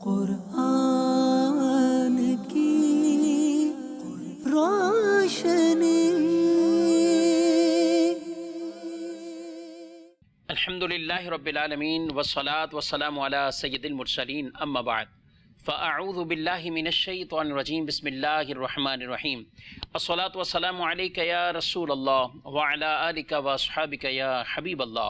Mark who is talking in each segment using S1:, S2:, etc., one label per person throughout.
S1: قرآن کی روشنی۔
S2: الحمدللہ رب العالمین والصلاة والسلام علی سید المرسلین، اما بعد فاعوذ باللہ من الشیطان الرجیم، بسم اللہ الرحمن الرحیم۔ الصلاة والسلام علیک یا رسول اللہ وعلی آلک واصحابک یا حبیب اللہ۔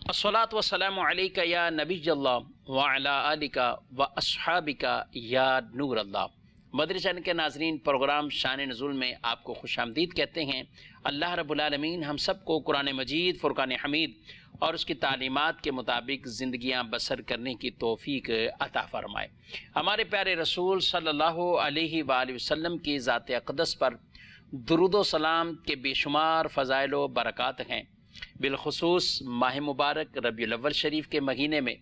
S2: الصلاة والسلام علیک یا نبی اللہ وعلی آلک واصحابک یا نور اللہ۔ مدری چینل کے ناظرین، پروگرام شان نزول میں آپ کو خوش آمدید کہتے ہیں۔ اللہ رب العالمین ہم سب کو قرآن مجید، فرقان حمید اور اس کی تعلیمات کے مطابق زندگیاں بسر کرنے کی توفیق عطا فرمائے۔ ہمارے پیارے رسول صلی اللہ علیہ وآلہ وسلم کی ذات اقدس پر درود و سلام کے بے شمار فضائل و برکات ہیں۔ بالخصوص ماہ مبارک ربیع الاول شریف کے مہینے میں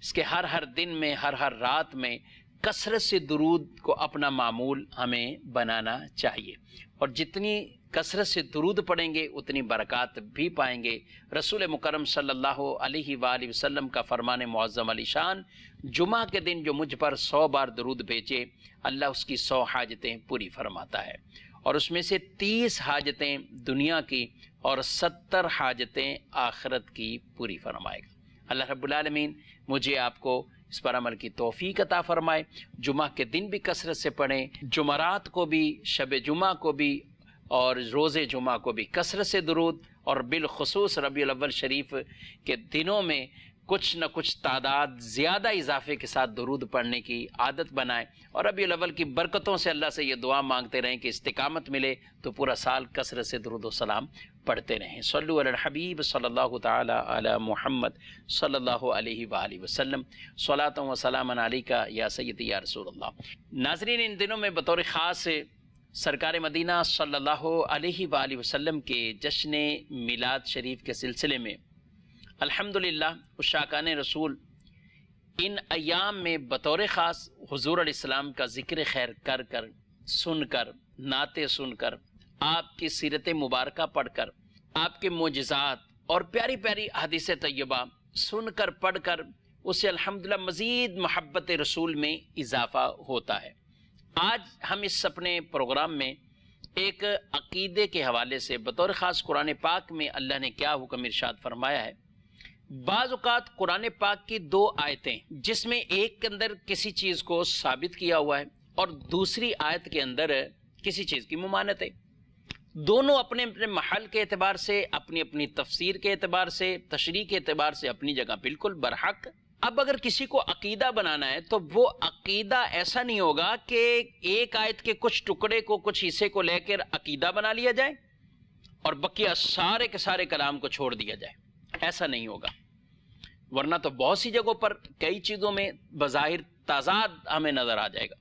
S2: اس کے ہر دن میں، ہر رات میں کثرت سے درود کو اپنا معمول ہمیں بنانا چاہیے، اور جتنی کثرت سے درود پڑھیں گے اتنی برکات بھی پائیں گے۔ رسول مکرم صلی اللہ علیہ وآلہ وسلم کا فرمان معظم علی شان، جمعہ کے دن جو مجھ پر 100 بار درود بھیجے اللہ اس کی 100 حاجتیں پوری فرماتا ہے، اور اس میں سے 30 حاجتیں دنیا کی اور 70 حاجتیں آخرت کی پوری فرمائے گا۔ اللہ رب العالمین مجھے آپ کو اس پر عمل کی توفیق عطا فرمائے۔ جمعہ کے دن بھی کثرت سے پڑھیں، جمعرات کو بھی، شب جمعہ کو بھی اور روز جمعہ کو بھی کثرت سے درود، اور بالخصوص ربیع الاول شریف کے دنوں میں کچھ نہ کچھ تعداد زیادہ اضافے کے ساتھ درود پڑھنے کی عادت بنائیں، اور ربیع الاول کی برکتوں سے اللہ سے یہ دعا مانگتے رہیں کہ استقامت ملے تو پورا سال کثرت سے درود و سلام پڑھتے رہیں۔ صلو علی الحبیب صلی اللہ تعالی علی محمد صلی اللہ علیہ وآلہ وسلم، صلاۃ و سلام علیک یا سیدی یا رسول اللہ۔ ناظرین، ان دنوں میں بطور خاص سرکار مدینہ صلی اللہ علیہ وآلہ وسلم کے جشن میلاد شریف کے سلسلے میں الحمدللہ عشاقان رسول ان ایام میں بطور خاص حضور علیہ السلام کا ذکر خیر کر سن کر، نعتیں سن کر، آپ کی سیرت مبارکہ پڑھ کر، آپ کے معجزات اور پیاری پیاری احادیث طیبہ سن کر پڑھ کر اسے الحمدللہ مزید محبت رسول میں اضافہ ہوتا ہے۔ آج ہم اس اپنے پروگرام میں ایک عقیدے کے حوالے سے بطور خاص قرآن پاک میں اللہ نے کیا حکم ارشاد فرمایا ہے۔ بعض اوقات قرآن پاک کی 2 آیتیں جس میں ایک کے اندر کسی چیز کو ثابت کیا ہوا ہے اور دوسری آیت کے اندر کسی چیز کی ممانعت ہے، دونوں اپنے اپنے محل کے اعتبار سے، اپنی اپنی تفسیر کے اعتبار سے، تشریح کے اعتبار سے اپنی جگہ بالکل برحق۔ اب اگر کسی کو عقیدہ بنانا ہے تو وہ عقیدہ ایسا نہیں ہوگا کہ ایک آیت کے کچھ ٹکڑے کو، کچھ حصے کو لے کر عقیدہ بنا لیا جائے اور بقیہ سارے کے سارے کلام کو چھوڑ دیا جائے، ایسا نہیں ہوگا۔ ورنہ تو بہت سی جگہوں پر کئی چیزوں میں بظاہر تضاد ہمیں نظر آ جائے گا،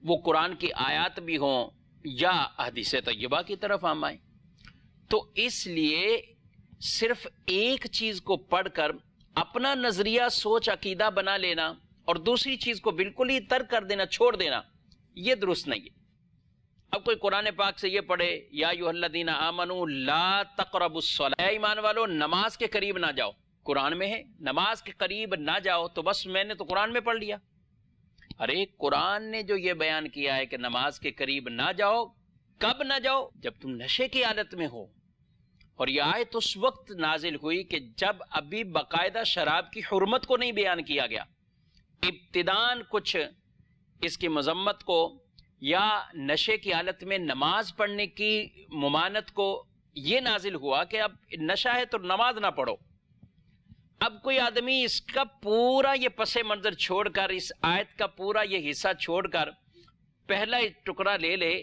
S2: وہ قرآن کی آیات بھی ہوں یا احادیث طیبہ کی طرف ہم آئیں۔ تو اس لیے صرف ایک چیز کو پڑھ کر اپنا نظریہ، سوچ، عقیدہ بنا لینا اور دوسری چیز کو بالکل ہی ترک کر دینا، چھوڑ دینا، یہ درست نہیں ہے۔ اب کوئی قرآن پاک سے یہ پڑھے یا ایھا الذین آمنوا لا تقربوا الصلاۃ، اے ایمان والو نماز کے قریب نہ جاؤ، قرآن میں ہے نماز کے قریب نہ جاؤ، تو بس میں نے تو قرآن میں پڑھ لیا۔ ارے قرآن نے جو یہ بیان کیا ہے کہ نماز کے قریب نہ جاؤ، کب نہ جاؤ؟ جب تم نشے کی حالت میں ہو، اور یہ آیت اس وقت نازل ہوئی کہ جب ابھی باقاعدہ شراب کی حرمت کو نہیں بیان کیا گیا، ابتداً کچھ اس کی مذمت کو یا نشے کی حالت میں نماز پڑھنے کی ممانعت کو یہ نازل ہوا کہ اب نشہ ہے تو نماز نہ پڑھو۔ اب کوئی آدمی اس کا پورا یہ پس منظر چھوڑ کر، اس آیت کا پورا یہ حصہ چھوڑ کر پہلا ٹکڑا لے لے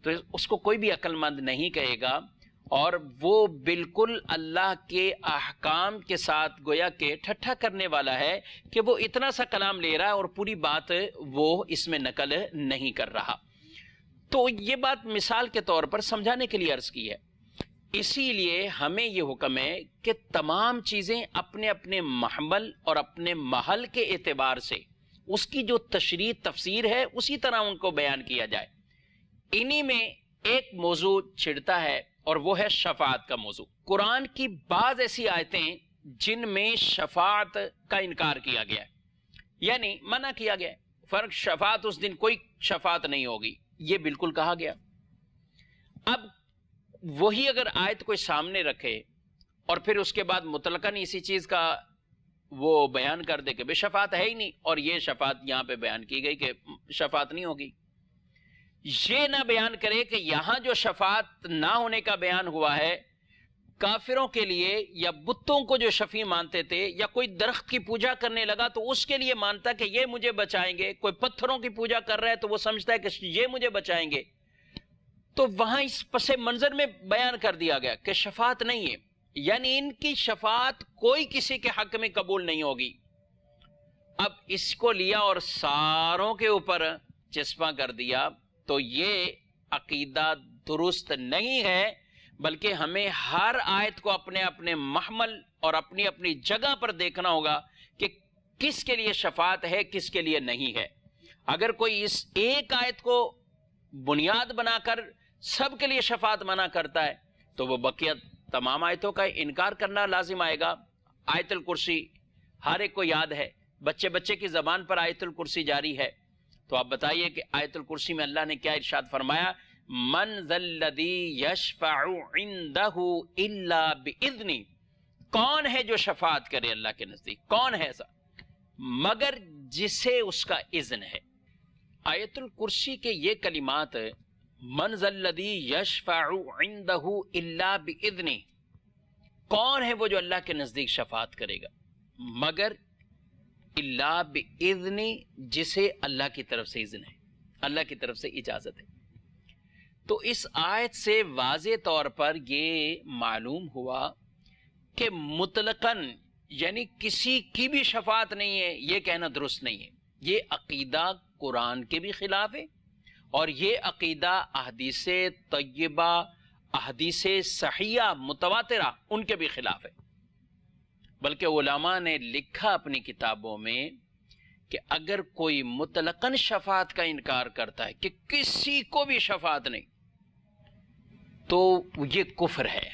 S2: تو اس کو کوئی بھی عقل مند نہیں کہے گا، اور وہ بالکل اللہ کے احکام کے ساتھ گویا کہ ٹھٹھا کرنے والا ہے کہ وہ اتنا سا کلام لے رہا ہے اور پوری بات وہ اس میں نقل نہیں کر رہا۔ تو یہ بات مثال کے طور پر سمجھانے کے لیے عرض کی ہے۔ اسی لیے ہمیں یہ حکم ہے کہ تمام چیزیں اپنے اپنے محمل اور اپنے محل کے اعتبار سے اس کی جو تشریح تفسیر ہے اسی طرح ان کو بیان کیا جائے۔ انہی میں ایک موضوع چھڑتا ہے اور وہ ہے شفاعت کا موضوع۔ قرآن کی بعض ایسی آیتیں جن میں شفاعت کا انکار کیا گیا ہے، یعنی منع کیا گیا فرق شفاعت اس دن کوئی شفاعت نہیں ہوگی، یہ بالکل کہا گیا۔ اب وہی اگر آیت کوئی سامنے رکھے اور پھر اس کے بعد مطلقاً اسی چیز کا وہ بیان کر دے کہ بے شفاعت ہے ہی نہیں، اور یہ شفاعت یہاں پہ بیان کی گئی کہ شفاعت نہیں ہوگی، یہ نہ بیان کرے کہ یہاں جو شفاعت نہ ہونے کا بیان ہوا ہے کافروں کے لیے یا بتوں کو جو شفیع مانتے تھے، یا کوئی درخت کی پوجا کرنے لگا تو اس کے لیے مانتا کہ یہ مجھے بچائیں گے، کوئی پتھروں کی پوجا کر رہا ہے تو وہ سمجھتا ہے کہ یہ مجھے بچائیں گے، تو وہاں اس پس منظر میں بیان کر دیا گیا کہ شفاعت نہیں ہے، یعنی ان کی شفاعت کوئی کسی کے حق میں قبول نہیں ہوگی۔ اب اس کو لیا اور ساروں کے اوپر چسپاں کر دیا، تو یہ عقیدہ درست نہیں ہے، بلکہ ہمیں ہر آیت کو اپنے اپنے محمل اور اپنی اپنی جگہ پر دیکھنا ہوگا کہ کس کے لیے شفاعت ہے، کس کے لیے نہیں ہے۔ اگر کوئی اس ایک آیت کو بنیاد بنا کر سب کے لیے شفاعت منع کرتا ہے تو وہ بقیہ تمام آیتوں کا انکار کرنا لازم آئے گا۔ آیت الکرسی ہر ایک کو یاد ہے، بچے بچے کی زبان پر آیت الکرسی جاری ہے، تو آپ بتائیے کہ آیت الکرسی میں اللہ نے کیا ارشاد فرمایا؟ من ذا الذی یشفع عندہ الا باذنہ، کون ہے جو شفاعت کرے اللہ کے نزدیک، کون ہے ایسا مگر جسے اس کا اذن ہے۔ آیت الکرسی کے یہ کلمات من ذا الذی یشفع عندہ الا باذنہ، کون ہے وہ جو اللہ کے نزدیک شفاعت کرے گا مگر الا باذن، جسے اللہ کی طرف سے اذن ہے، اللہ کی طرف سے اجازت ہے۔ تو اس آیت سے واضح طور پر یہ معلوم ہوا کہ مطلقاً یعنی کسی کی بھی شفاعت نہیں ہے، یہ کہنا درست نہیں ہے، یہ عقیدہ قرآن کے بھی خلاف ہے، اور یہ عقیدہ احادیث طیبہ، احادیث صحیحہ متواترہ ان کے بھی خلاف ہے۔ بلکہ علماء نے لکھا اپنی کتابوں میں کہ اگر کوئی مطلقاً شفاعت کا انکار کرتا ہے کہ کسی کو بھی شفاعت نہیں، تو یہ کفر ہے،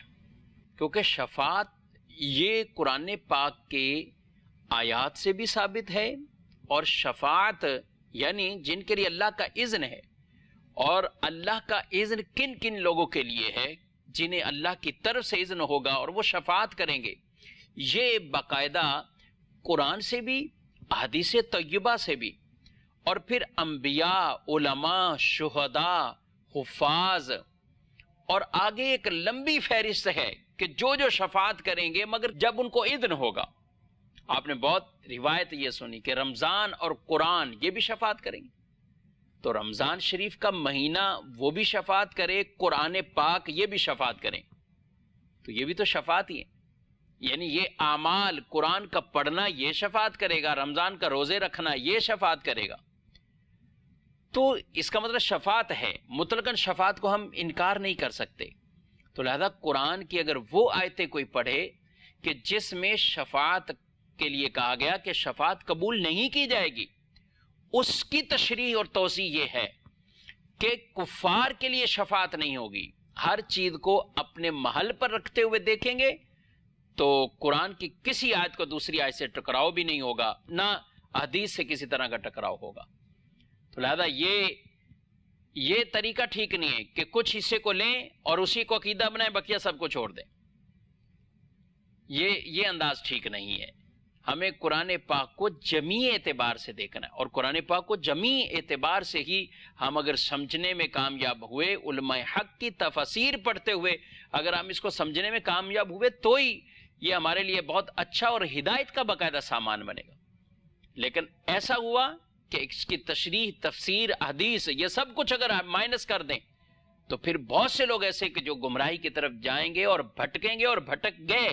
S2: کیونکہ شفاعت یہ قرآن پاک کے آیات سے بھی ثابت ہے، اور شفاعت یعنی جن کے لیے اللہ کا اذن ہے، اور اللہ کا اذن کن کن لوگوں کے لیے ہے جنہیں اللہ کی طرف سے اذن ہوگا اور وہ شفاعت کریں گے، یہ باقاعدہ قرآن سے بھی، احادیث طیبہ سے بھی، اور پھر انبیاء، علماء، شہداء، حفاظ، اور آگے ایک لمبی فہرست ہے کہ جو شفاعت کریں گے مگر جب ان کو اذن ہوگا۔ آپ نے بہت روایت یہ سنی کہ رمضان اور قرآن یہ بھی شفاعت کریں گے، تو رمضان شریف کا مہینہ وہ بھی شفاعت کرے، قرآن پاک یہ بھی شفاعت کریں، تو یہ بھی تو شفاعت ہی ہے، یعنی یہ اعمال قرآن کا پڑھنا یہ شفاعت کرے گا، رمضان کا روزے رکھنا یہ شفاعت کرے گا، تو اس کا مطلب شفاعت ہے، مطلقاً شفاعت کو ہم انکار نہیں کر سکتے۔ تو لہذا قرآن کی اگر وہ آیتیں کوئی پڑھے کہ جس میں شفاعت کے لیے کہا گیا کہ شفاعت قبول نہیں کی جائے گی، اس کی تشریح اور توضیح یہ ہے کہ کفار کے لیے شفاعت نہیں ہوگی، ہر چیز کو اپنے محل پر رکھتے ہوئے دیکھیں گے تو قرآن کی کسی آیت کو دوسری آیت سے ٹکراؤ بھی نہیں ہوگا، نہ حدیث سے کسی طرح کا ٹکراؤ ہوگا۔ تو لہذا یہ طریقہ ٹھیک نہیں ہے کہ کچھ حصے کو لیں اور اسی کو عقیدہ بنائیں، بقیہ سب کو چھوڑ دیں، یہ انداز ٹھیک نہیں ہے۔ ہمیں قرآن پاک کو جمیع اعتبار سے دیکھنا ہے، اور قرآن پاک کو جمیع اعتبار سے ہی ہم اگر سمجھنے میں کامیاب ہوئے، علماء حق کی تفاسیر پڑھتے ہوئے اگر ہم اس کو سمجھنے میں کامیاب ہوئے تو ہی یہ ہمارے لیے بہت اچھا اور ہدایت کا باقاعدہ سامان بنے گا۔ لیکن ایسا ہوا کہ اس کی تشریح، تفسیر، حدیث یہ سب کچھ اگر آپ مائنس کر دیں تو پھر بہت سے لوگ ایسے کہ جو گمراہی کی طرف جائیں گے اور بھٹکیں گے اور بھٹک گئے،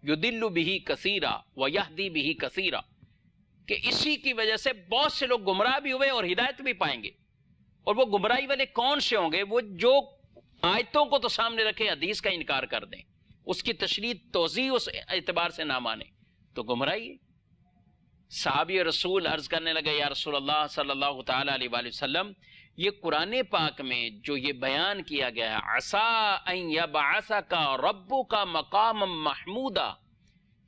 S2: یضل بہ کثیرا ویہدی بہ کثیرا، کہ اسی کی وجہ سے بہت سے لوگ گمراہ بھی ہوئے اور ہدایت بھی پائیں گے۔ اور وہ گمراہی والے کون سے ہوں گے؟ وہ جو آیتوں کو تو سامنے رکھے، حدیث کا انکار کر دیں، اس کی تشریح توضیح اس اعتبار سے نہ مانیں، تو گمراہی ہے۔ صحابی رسول عرض کرنے لگے، یا رسول اللہ صلی اللہ تعالی علیہ وآلہ وسلم، یہ قرآن پاک میں جو یہ بیان کیا گیا ہے عسیٰ ان یبعثک ربک مقاما محمودا،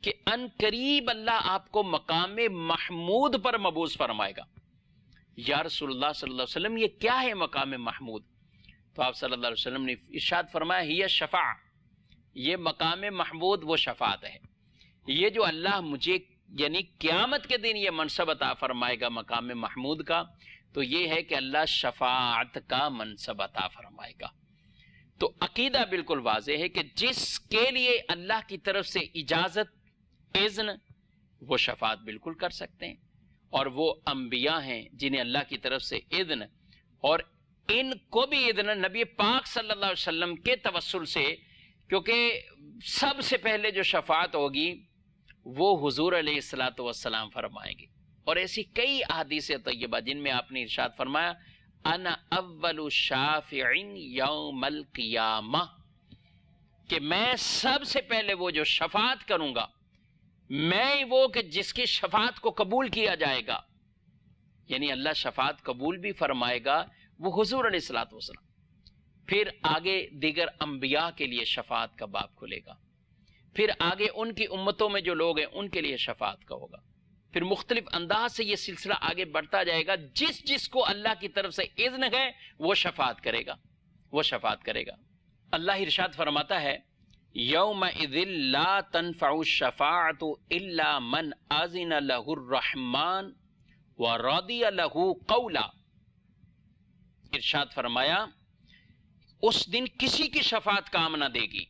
S2: کہ ان قریب اللہ آپ کو مقام محمود پر مبعوث فرمائے گا۔ یا رسول اللہ صلی اللہ علیہ وسلم یہ کیا ہے مقام محمود؟ تو آپ صلی اللہ علیہ وسلم نے ارشاد فرمایا ہی شفاع، یہ مقام محمود وہ شفاعت ہے۔ یہ جو اللہ مجھے یعنی قیامت کے دن یہ منصب عطا فرمائے گا مقام محمود کا، تو یہ ہے کہ اللہ شفاعت کا منصب عطا فرمائے گا۔ تو عقیدہ بالکل واضح ہے کہ جس کے لیے اللہ کی طرف سے اجازت، اذن، وہ شفاعت بالکل کر سکتے ہیں، اور وہ انبیاء ہیں جنہیں اللہ کی طرف سے اذن، اور ان کو بھی اذن نبی پاک صلی اللہ علیہ وسلم کے توسل سے، کیونکہ سب سے پہلے جو شفاعت ہوگی وہ حضور علیہ الصلوۃ والسلام فرمائیں گے۔ اور ایسی کئی احادیث طیبہ جن میں آپ نے ارشاد فرمایا انا اول شافع یوم القیامہ، کہ میں سب سے پہلے وہ جو شفاعت کروں گا، میں وہ کہ جس کی شفاعت کو قبول کیا جائے گا، یعنی اللہ شفاعت قبول بھی فرمائے گا، وہ حضور علیہ الصلوۃ والسلام۔ پھر آگے دیگر انبیاء کے لیے شفاعت کا باب کھلے گا، پھر آگے ان کی امتوں میں جو لوگ ہیں ان کے لیے شفاعت کا ہوگا، پھر مختلف انداز سے یہ سلسلہ آگے بڑھتا جائے گا۔ جس جس کو اللہ کی طرف سے اذن ہے وہ شفاعت کرے گا، وہ شفاعت کرے گا۔ اللہ ارشاد فرماتا ہے یومئذ لا تنفع الشفاعۃ الا من اذن له الرحمن ورضی له قولا۔ ارشاد فرمایا اس دن کسی کی شفاعت کام نہ دے گی،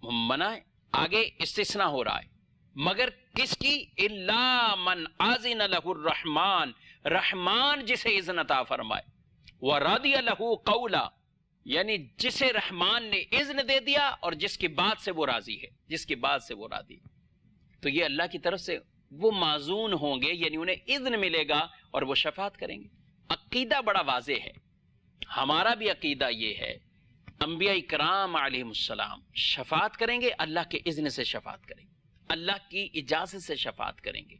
S2: منع ہے، آگے استثناء ہو رہا ہے، مگر کس کی؟ الا من اذن له الرحمن، رحمان جسے اذن عطا فرمائے، ورضی له قولا، یعنی جسے رحمان نے اذن دے دیا اور جس کی بات سے وہ راضی ہے، جس کی بات سے وہ راضی ہے۔ تو یہ اللہ کی طرف سے وہ معزون ہوں گے، یعنی انہیں اذن ملے گا اور وہ شفاعت کریں گے۔ عقیدہ بڑا واضح ہے، ہمارا بھی عقیدہ یہ ہے، انبیاء کرام علیہم السلام شفاعت کریں گے، اللہ کے اذن سے شفاعت کریں گے، اللہ کی اجازت سے شفاعت کریں گے،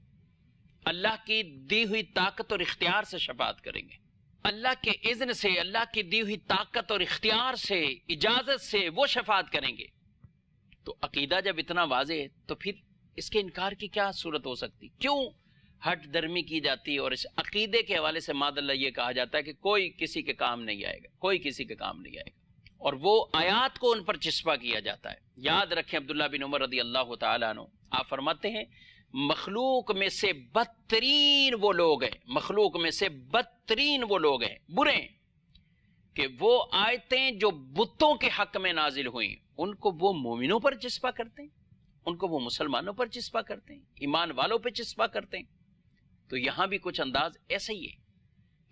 S2: اللہ کی دی ہوئی طاقت اور اختیار سے شفاعت کریں گے، اللہ کے اذن سے، اللہ کی دی ہوئی طاقت اور اختیار سے، اجازت سے وہ شفاعت کریں گے۔ تو عقیدہ جب اتنا واضح ہے تو پھر اس کے انکار کی کیا صورت ہو سکتی؟ کیوں ہٹ درمی کی جاتی ہے اور اس عقیدے کے حوالے سے معاذ اللہ یہ کہا جاتا ہے کہ کوئی کسی کے کام نہیں آئے گا، کوئی کسی کے کام نہیں آئے گا، اور وہ آیات کو ان پر چسپا کیا جاتا ہے۔ یاد رکھیں عبداللہ بن عمر رضی اللہ تعالیٰ عنہ، آپ فرماتے ہیں مخلوق میں سے بدترین وہ لوگ ہیں، مخلوق میں سے بدترین وہ لوگ ہیں، برے ہیں، کہ وہ آیتیں جو بتوں کے حق میں نازل ہوئیں ان کو وہ مومنوں پر چسپا کرتے ہیں، ان کو وہ مسلمانوں پر چسپا کرتے ہیں، ایمان والوں پہ چسپا کرتے ہیں۔ تو یہاں بھی کچھ انداز ایسا ہی ہے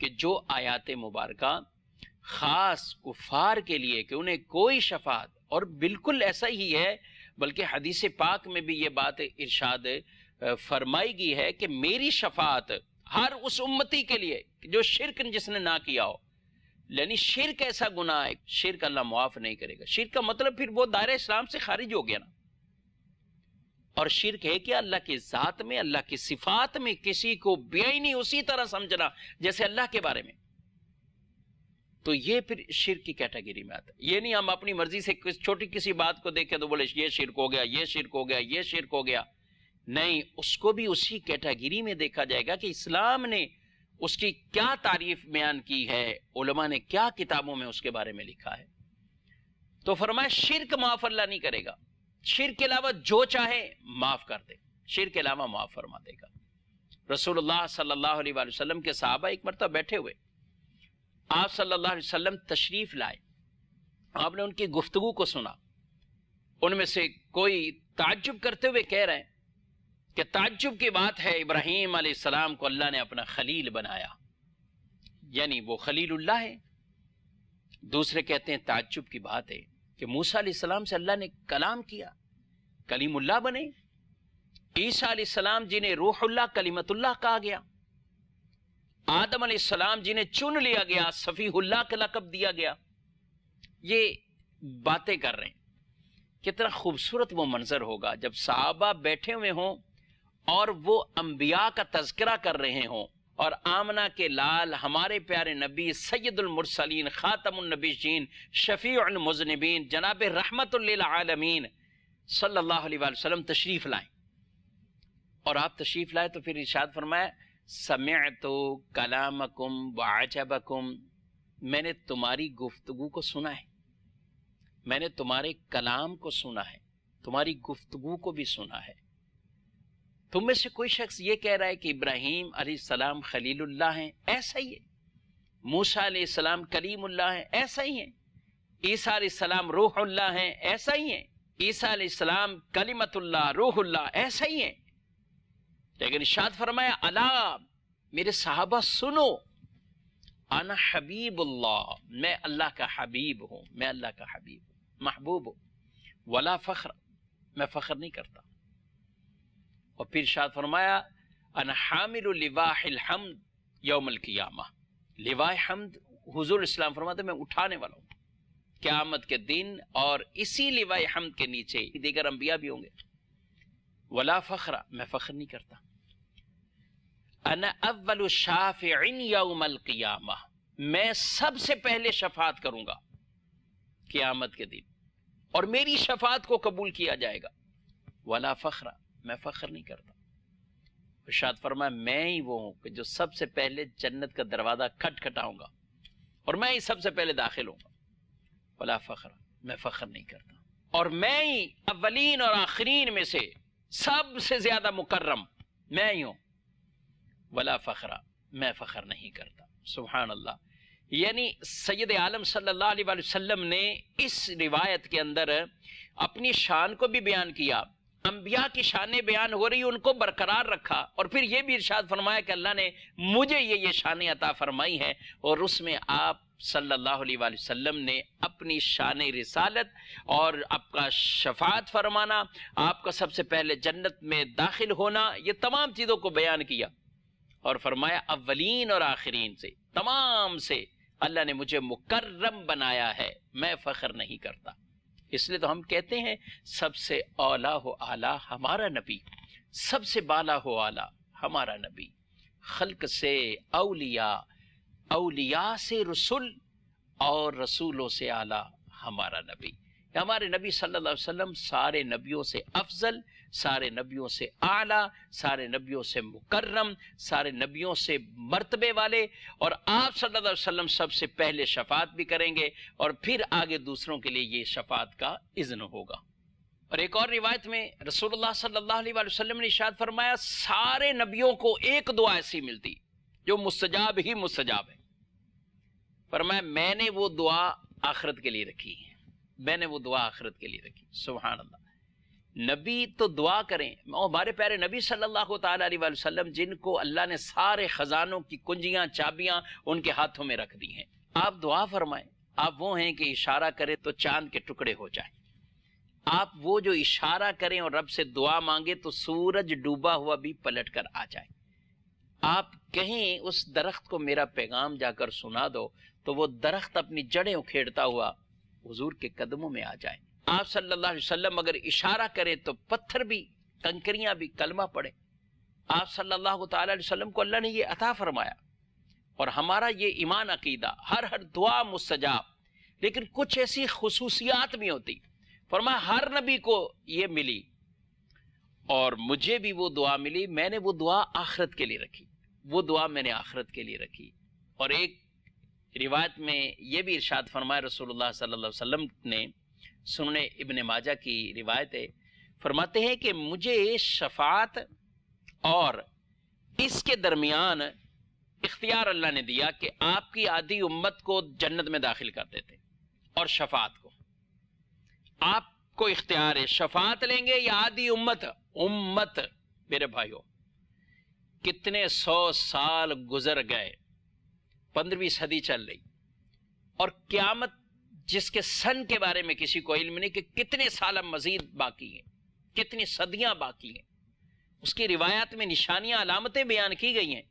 S2: کہ جو آیات مبارکہ خاص کفار کے لیے کہ انہیں کوئی شفاعت، اور بالکل ایسا ہی ہے، بلکہ حدیث پاک میں بھی یہ بات ارشاد فرمائی گئی ہے کہ میری شفاعت ہر اس امتی کے لیے جو شرک جس نے نہ کیا ہو، یعنی شرک ایسا گناہ ہے، شرک اللہ معاف نہیں کرے گا۔ شرک کا مطلب پھر وہ دائرہ اسلام سے خارج ہو گیا نا، اور شرک ہے کہ اللہ کی ذات میں، اللہ کی صفات میں کسی کو بےعینی اسی طرح سمجھنا جیسے اللہ کے بارے میں، تو یہ پھر شرک کی کیٹیگری میں آتا ہے۔ یہ نہیں ہم اپنی مرضی سے چھوٹی کسی بات کو دیکھ کے تو بولے یہ شرک ہو گیا، یہ شرک ہو گیا، یہ شرک ہو گیا، نہیں، اس کو بھی اسی کیٹیگری میں دیکھا جائے گا کہ اسلام نے اس کی کیا تعریف بیان کی ہے، علماء نے کیا کتابوں میں اس کے بارے میں لکھا ہے۔ تو فرمایا شرک معاف اللہ نہیں کرے گا، شرک کے علاوہ جو چاہے معاف کر دے، شرک کے علاوہ معاف فرما دے گا۔ رسول اللہ صلی اللہ علیہ وآلہ وسلم کے صحابہ ایک مرتبہ بیٹھے ہوئے، آپ صلی اللہ علیہ وسلم تشریف لائے، آپ نے ان کی گفتگو کو سنا، ان میں سے کوئی تعجب کرتے ہوئے کہہ رہے ہیں کہ تعجب کی بات ہے، ابراہیم علیہ السلام کو اللہ نے اپنا خلیل بنایا، یعنی وہ خلیل اللہ ہے۔ دوسرے کہتے ہیں تعجب کی بات ہے کہ موسیٰ علیہ السلام سے اللہ نے کلام کیا، کلیم اللہ بنے۔ عیسیٰ علیہ السلام جنہیں روح اللہ، کلمت اللہ کہا گیا۔ آدم علیہ السلام جنہیں چن لیا گیا، صفیح اللہ کا لقب دیا گیا۔ یہ باتیں کر رہے ہیں، کتنا خوبصورت وہ منظر ہوگا جب صحابہ بیٹھے ہوئے ہوں اور وہ انبیاء کا تذکرہ کر رہے ہوں، اور آمنہ کے لال ہمارے پیارے نبی سید المرسلین، خاتم النبیین، شفیع المذنبین، جناب رحمت للعالمین صلی اللہ علیہ وآلہ وسلم تشریف لائیں، اور آپ تشریف لائے تو پھر ارشاد فرمایا سمعت کلامکم وعجبکم، میں نے تمہاری گفتگو کو سنا ہے، میں نے تمہارے کلام کو سنا ہے، تمہاری گفتگو کو بھی سنا ہے۔ تم میں سے کوئی شخص یہ کہہ رہا ہے کہ ابراہیم علیہ السلام خلیل اللہ ہیں، ایسا ہی ہے، موسیٰ علیہ السلام کلیم اللہ ہیں، ایسا ہی ہے، عیسیٰ علیہ السلام روح اللہ ہیں، ایسا ہی ہے، عیسیٰ علیہ السلام کلمت اللہ روح اللہ، ایسا ہی ہے۔ لیکن ارشاد فرمایا الا، میرے صحابہ سنو، انا حبیب اللہ، میں اللہ کا حبیب ہوں، میں اللہ کا حبیب ہوں، محبوب ہوں، ولا فخر، میں فخر نہیں کرتا۔ اور پھر ارشاد فرمایا انا حامل لواء الحمد یوم القیامہ، لواء حمد حضور اسلام فرماتے میں اٹھانے والا ہوں قیامت کے دن، اور اسی لواء حمد کے نیچے دیگر انبیاء بھی ہوں گے۔ ولا فخر، میں فخر نہیں کرتا۔ انا اول شافع یوم القیامہ، میں سب سے پہلے شفاعت کروں گا قیامت کے دن، اور میری شفاعت کو قبول کیا جائے گا۔ ولا فخر، میں فخر نہیں کرتا۔ ارشاد فرمایا میں ہی وہ ہوں کہ جو سب سے پہلے جنت کا دروازہ کھٹکھٹاؤں گا، اور میں ہی سب سے پہلے داخل ہوں گا۔ ولا فخر، میں فخر نہیں کرتا، اور میں ہی اولین اور آخرین میں سے سب سے زیادہ مکرم میں ہی ہوں۔ ولا فخر، میں فخر نہیں کرتا۔ سبحان اللہ۔ یعنی سید عالم صلی اللہ علیہ وآلہ وسلم نے اس روایت کے اندر اپنی شان کو بھی بیان کیا، انبیاء کی شانیں بیان ہو رہی ان کو برقرار رکھا، اور پھر یہ بھی ارشاد فرمایا کہ اللہ نے مجھے یہ شانیں عطا فرمائی ہیں، اور اس میں آپ صلی اللہ علیہ وآلہ وسلم نے اپنی شان رسالت اور آپ کا شفاعت فرمانا، آپ کا سب سے پہلے جنت میں داخل ہونا، یہ تمام چیزوں کو بیان کیا، اور فرمایا اولین اور آخرین سے تمام سے اللہ نے مجھے مکرم بنایا ہے، میں فخر نہیں کرتا۔ اس لیے تو ہم کہتے ہیں سب سے اولا ہو اعلیٰ ہمارا نبی، سب سے بالا ہو اعلیٰ ہمارا نبی، خلق سے اولیاء، اولیاء سے رسول، اور رسولوں سے اعلیٰ ہمارا نبی۔ ہمارے نبی صلی اللہ علیہ وسلم سارے نبیوں سے افضل، سارے نبیوں سے اعلیٰ، سارے نبیوں سے مکرم، سارے نبیوں سے مرتبے والے، اور آپ صلی اللہ علیہ وسلم سب سے پہلے شفاعت بھی کریں گے، اور پھر آگے دوسروں کے لیے یہ شفاعت کا اذن ہوگا۔ اور ایک اور روایت میں رسول اللہ صلی اللہ علیہ وآلہ وسلم نے ارشاد فرمایا سارے نبیوں کو ایک دعا ایسی ملتی جو مستجاب ہی مستجاب ہے۔ فرمایا میں نے وہ دعا آخرت کے لیے رکھی ہے، میں نے وہ دعا آخرت کے لیے رکھی۔ سبحان اللہ۔ نبی تو دعا کریں، ہمارے پیارے نبی صلی اللہ تعالیٰ علیہ وآلہ وسلم جن کو اللہ نے سارے خزانوں کی کنجیاں چابیاں ان کے ہاتھوں میں رکھ دی ہیں، آپ دعا فرمائیں۔ آپ وہ ہیں کہ اشارہ کریں تو چاند کے ٹکڑے ہو جائیں، آپ وہ جو اشارہ کریں اور رب سے دعا مانگے تو سورج ڈوبا ہوا بھی پلٹ کر آ جائے۔ آپ کہیں اس درخت کو میرا پیغام جا کر سنا دو تو وہ درخت اپنی جڑیں اکھیڑتا ہوا حضور کے قدموں میں آ جائے۔ آپ صلی اللہ علیہ وسلم اگر اشارہ کریں تو پتھر بھی، کنکریاں بھی کلمہ پڑھیں۔ آپ صلی اللہ تعالی علیہ وسلم کو اللہ نے یہ عطا فرمایا، اور ہمارا یہ ایمان عقیدہ ہر دعا مستجاب، لیکن کچھ ایسی خصوصیات بھی ہوتی۔ فرمایا ہر نبی کو یہ ملی، اور مجھے بھی وہ دعا ملی، میں نے وہ دعا آخرت کے لیے رکھی، وہ دعا میں نے آخرت کے لیے رکھی۔ اور ایک روایت میں یہ بھی ارشاد فرمایا رسول اللہ صلی اللہ علیہ وسلم نے، سنن ابن ماجہ کی روایت ہے، فرماتے ہیں کہ مجھے شفاعت اور اس کے درمیان اختیار اللہ نے دیا کہ آپ کی آدھی امت کو جنت میں داخل کر دیتے، اور شفاعت کو آپ کو اختیار ہے، شفاعت لیں گے یا آدھی امت۔ امت میرے بھائیو، کتنے 100 سال گزر گئے، 15ویں صدی چل رہی، اور قیامت جس کے سن کے بارے میں کسی کو علم نہیں کہ کتنے سال مزید باقی ہیں، کتنی صدیاں باقی ہیں، اس کی روایات میں نشانیاں، علامتیں بیان کی گئی ہیں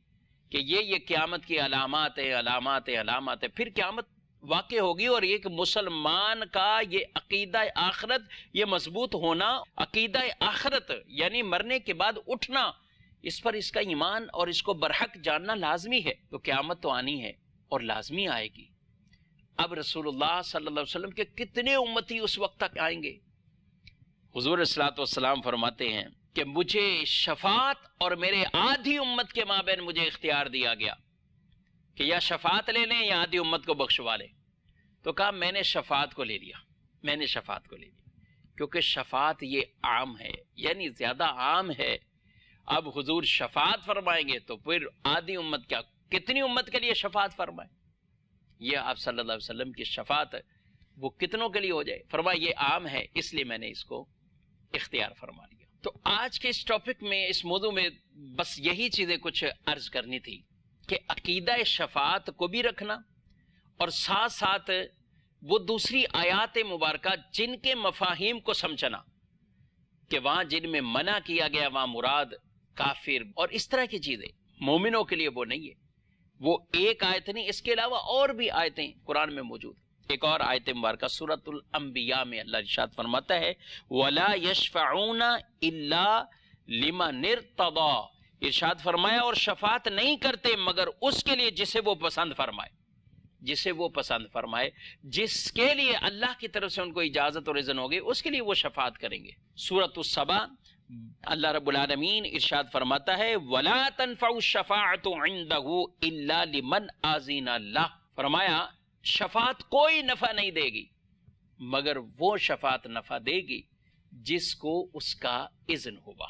S2: کہ یہ قیامت کی علامات ہیں، علامات ہیں، علامات ہیں۔ پھر قیامت واقع ہوگی، اور ایک مسلمان کا یہ عقیدہ آخرت، یہ مضبوط ہونا، عقیدہ آخرت یعنی مرنے کے بعد اٹھنا، اس پر اس کا ایمان اور اس کو برحق جاننا لازمی ہے۔ تو قیامت تو آنی ہے اور لازمی آئے گی۔ اب رسول اللہ صلی اللہ علیہ وسلم کے کتنے امتی اس وقت تک آئیں گے؟ حضور صلی اللہ علیہ وسلم فرماتے ہیں کہ مجھے شفاعت اور میرے آدھی امت کے مابین مجھے اختیار دیا گیا کہ یا شفاعت لے لیں یا آدھی امت کو بخشوا لیں، تو کہا میں نے شفاعت کو لے لیا، میں نے شفاعت کو لے لیا، کیونکہ شفاعت یہ عام ہے، یعنی زیادہ عام ہے۔ اب حضور شفاعت فرمائیں گے تو پھر آدھی امت کیا، کتنی امت کے لیے شفاعت فرمائے؟ یہ آپ صلی اللہ علیہ وسلم کی شفاعت وہ کتنوں کے لیے ہو جائے؟ فرمایا یہ عام ہے، اس لیے میں نے اس کو اختیار فرما لیا۔ تو آج کے اس ٹاپک میں، اس موضوع میں بس یہی چیزیں کچھ عرض کرنی تھی کہ عقیدہ شفاعت کو بھی رکھنا، اور ساتھ ساتھ وہ دوسری آیات مبارکہ جن کے مفاہیم کو سمجھنا کہ وہاں جن میں منع کیا گیا وہاں مراد کافر اور اس طرح کی چیزیں، مومنوں کے لیے وہ نہیں ہے۔ وہ ایک آیت نہیں، اس کے علاوہ اور بھی آیتیں قرآن میں موجود ہیں۔ ایک اور آیت مبارکہ سورۃ الانبیاء میں اللہ ارشاد فرماتا ہے وَلَا يَشْفَعُونَ إِلَّا لِمَنِ ارْتَضَىٰ، ارشاد فرمایا اور شفاعت نہیں کرتے مگر اس کے لیے جسے وہ پسند فرمائے، جسے وہ پسند فرمائے، جس کے لیے اللہ کی طرف سے ان کو اجازت اور اذن ہوگی اس کے لیے وہ شفاعت کریں گے۔ سورۃ السبا اللہ رب العالمین ارشاد فرماتا ہے وَلَا تَنْفَعُ الشَّفَاعَةُ عِنْدَهُ إِلَّا لِمَنْ آذِنَ اللَّهُ، فرمایا شفاعت کوئی نفع نہیں دے گی مگر وہ شفاعت نفع دے گی جس کو اس کا اذن ہوا،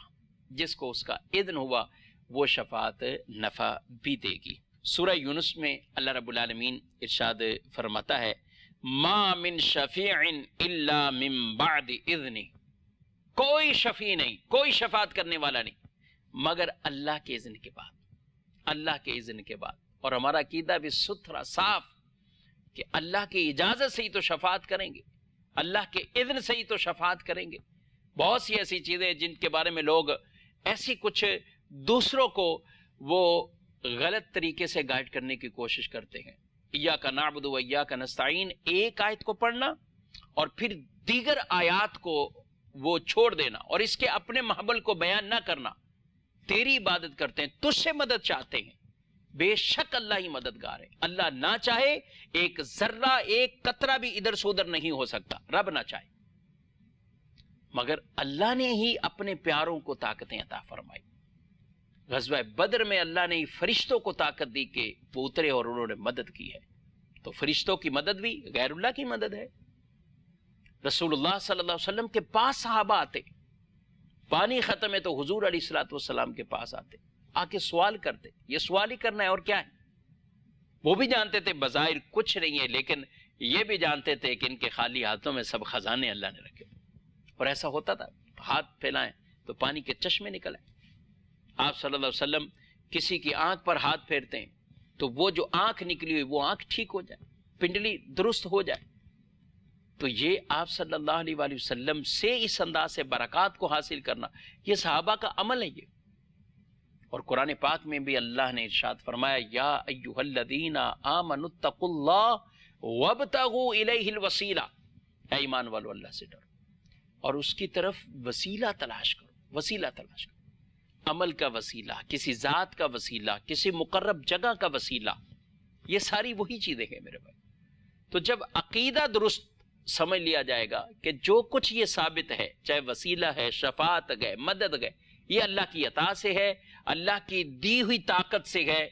S2: جس کو اس کا اذن ہوا وہ شفاعت نفع بھی دے گی۔ سورہ یونس میں اللہ رب العالمین ارشاد فرماتا ہے ما من شفیع الا من بعد اذن، کوئی شفیع نہیں، کوئی شفاعت کرنے والا نہیں مگر اللہ کے اذن کے بعد، اللہ کے اذن کے بعد۔ اور ہمارا عقیدہ بھی ستھرا صاف کہ اللہ کی اجازت سے ہی تو شفاعت کریں گے، اللہ کے اذن سے ہی تو شفاعت کریں گے۔ بہت سی ایسی چیزیں جن کے بارے میں لوگ ایسی کچھ دوسروں کو وہ غلط طریقے سے گائیڈ کرنے کی کوشش کرتے ہیں۔ ایاک نعبد و ایاک نستعین، ایک آیت کو پڑھنا اور پھر دیگر آیات کو وہ چھوڑ دینا اور اس کے اپنے محمل کو بیان نہ کرنا۔ تیری عبادت کرتے ہیں، تجھ سے مدد چاہتے ہیں، بے شک اللہ ہی مددگار ہے، اللہ نہ چاہے ایک ذرہ ایک قطرہ بھی ادھر سے ادھر نہیں ہو سکتا، رب نہ چاہے، مگر اللہ نے ہی اپنے پیاروں کو طاقتیں عطا فرمائی۔ غزوہ بدر میں اللہ نے فرشتوں کو طاقت دی کہ وہ اترے اور انہوں نے مدد کی ہے، تو فرشتوں کی مدد بھی غیر اللہ کی مدد ہے۔ رسول اللہ صلی اللہ علیہ وسلم کے پاس صحابہ آتے، پانی ختم ہے تو حضور علیہ الصلوۃ والسلام کے پاس آتے، آ کے سوال کرتے، یہ سوال ہی کرنا ہے اور کیا ہے۔ وہ بھی جانتے تھے بظاہر کچھ نہیں ہے، لیکن یہ بھی جانتے تھے کہ ان کے خالی ہاتھوں میں سب خزانے اللہ نے رکھے، اور ایسا ہوتا تھا، ہاتھ پھیلائیں تو پانی کے چشمے نکل آئے۔ آپ صلی اللہ علیہ وسلم کسی کی آنکھ پر ہاتھ پھیرتے ہیں تو وہ جو آنکھ نکلی ہوئی وہ آنکھ ٹھیک ہو جائے، پنڈلی درست ہو جائے۔ تو یہ آپ صلی اللہ علیہ وآلہ وسلم سے اس انداز سے برکات کو حاصل کرنا، یہ صحابہ کا عمل ہے یہ۔ اور قرآن پاک میں بھی اللہ نے ارشاد فرمایا یا ایھا الذین آمنوا اتقوا اللہ وابتغوا الیہ الوسیلہ، اے ایمان والو اللہ سے ڈرو اور اس کی طرف وسیلہ تلاش کرو، وسیلہ تلاش کرو، عمل کا وسیلہ، کسی ذات کا وسیلہ، کسی مقرب جگہ کا وسیلہ، یہ ساری وہی چیزیں ہیں میرے بھائی۔ تو جب عقیدہ درست سمجھ لیا جائے گا کہ جو کچھ یہ ثابت ہے، چاہے وسیلہ ہے، شفاعت گئے، مدد گئے، یہ اللہ کی عطا سے ہے، اللہ کی دی ہوئی طاقت سے ہے،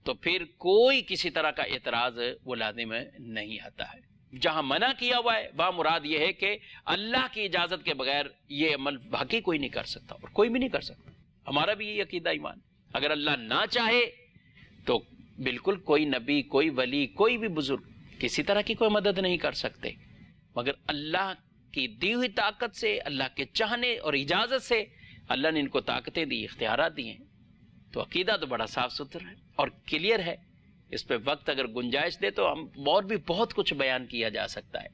S2: تو پھر کوئی کسی طرح کا اعتراض وہ لازم نہیں آتا ہے۔ جہاں منع کیا ہوا ہے وہاں مراد یہ ہے کہ اللہ کی اجازت کے بغیر یہ عمل باقی کوئی نہیں کر سکتا اور کوئی بھی نہیں کر سکتا۔ ہمارا بھی یہ عقیدہ ایمان، اگر اللہ نہ چاہے تو بالکل کوئی نبی، کوئی ولی، کوئی بھی بزرگ کسی طرح کی کوئی مدد نہیں کر سکتے، مگر اللہ کی دی ہوئی طاقت سے، اللہ کے چاہنے اور اجازت سے اللہ نے ان کو طاقتیں دی، اختیارات دی ہیں۔ تو عقیدہ تو بڑا صاف ستھرا ہے اور کلیئر ہے، اس پہ وقت اگر گنجائش دے تو ہم اور بھی بہت کچھ بیان کیا جا سکتا ہے،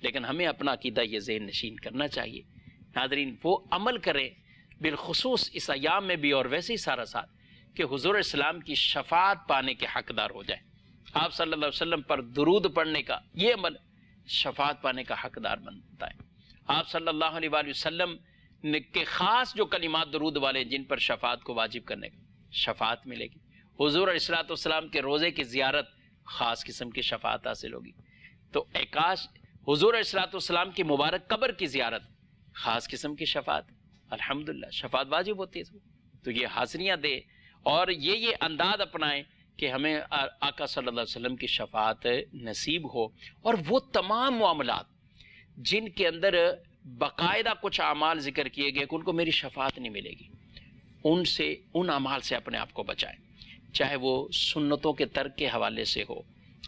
S2: لیکن ہمیں اپنا عقیدہ یہ ذہن نشین کرنا چاہیے۔ ناظرین وہ عمل کریں بالخصوص اس ایام میں بھی اور ویسے ہی سارا ساتھ کہ حضور اسلام کی شفاعت پانے کے حقدار ہو جائیں۔ آپ صلی اللہ علیہ وسلم پر درود پڑھنے کا یہ عمل شفاعت پانے کا حقدار بنتا ہے۔ آپ صلی اللہ علیہ وآلہ وسلم کے خاص جو کلمات درود والے جن پر شفاعت کو واجب کرنے کا شفاعت ملے گی۔ حضور علیہ الصلوۃ والسلام کے روزے کی زیارت خاص قسم کی شفاعت حاصل ہوگی۔ تو کاش حضور علیہ الصلوۃ والسلام کی مبارک قبر کی زیارت خاص قسم کی شفاعت، الحمدللہ شفاعت واجب ہوتی ہے تو یہ حاضریاں دے اور یہ انداز اپنائیں کہ ہمیں آقا صلی اللہ علیہ وسلم کی شفاعت نصیب ہو، اور وہ تمام معاملات جن کے اندر باقاعدہ کچھ اعمال ذکر کیے گئے کہ ان کو میری شفاعت نہیں ملے گی، ان اعمال سے اپنے آپ کو بچائیں، چاہے وہ سنتوں کے ترک کے حوالے سے ہو۔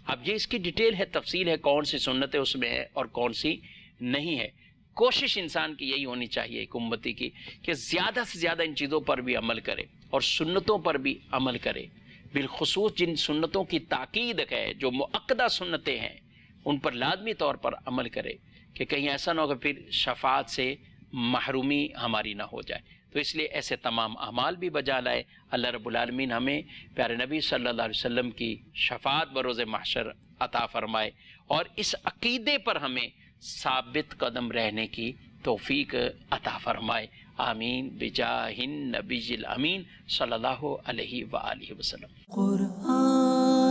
S2: اب یہ اس کی ڈیٹیل ہے، تفصیل ہے، کون سی سنتیں اس میں ہے اور کون سی نہیں ہے۔ کوشش انسان کی یہی ہونی چاہیے ایک امتی کی کہ زیادہ سے زیادہ ان چیزوں پر بھی عمل کرے اور سنتوں پر بھی عمل کرے، بالخصوص جن سنتوں کی تاکید ہے، جو مؤکدہ سنتیں ہیں، ان پر لازمی طور پر عمل کرے کہ کہیں ایسا نہ ہو کہ پھر شفاعت سے محرومی ہماری نہ ہو جائے۔ تو اس لیے ایسے تمام اعمال بھی بجا لائے۔ اللہ رب العالمین ہمیں پیارے نبی صلی اللہ علیہ وسلم کی شفاعت بروز محشر عطا فرمائے اور اس عقیدے پر ہمیں ثابت قدم رہنے کی توفیق عطا فرمائے، آمین بجاہ النبی الامین صلی اللہ علیہ وآلہ وسلم۔
S1: قرآن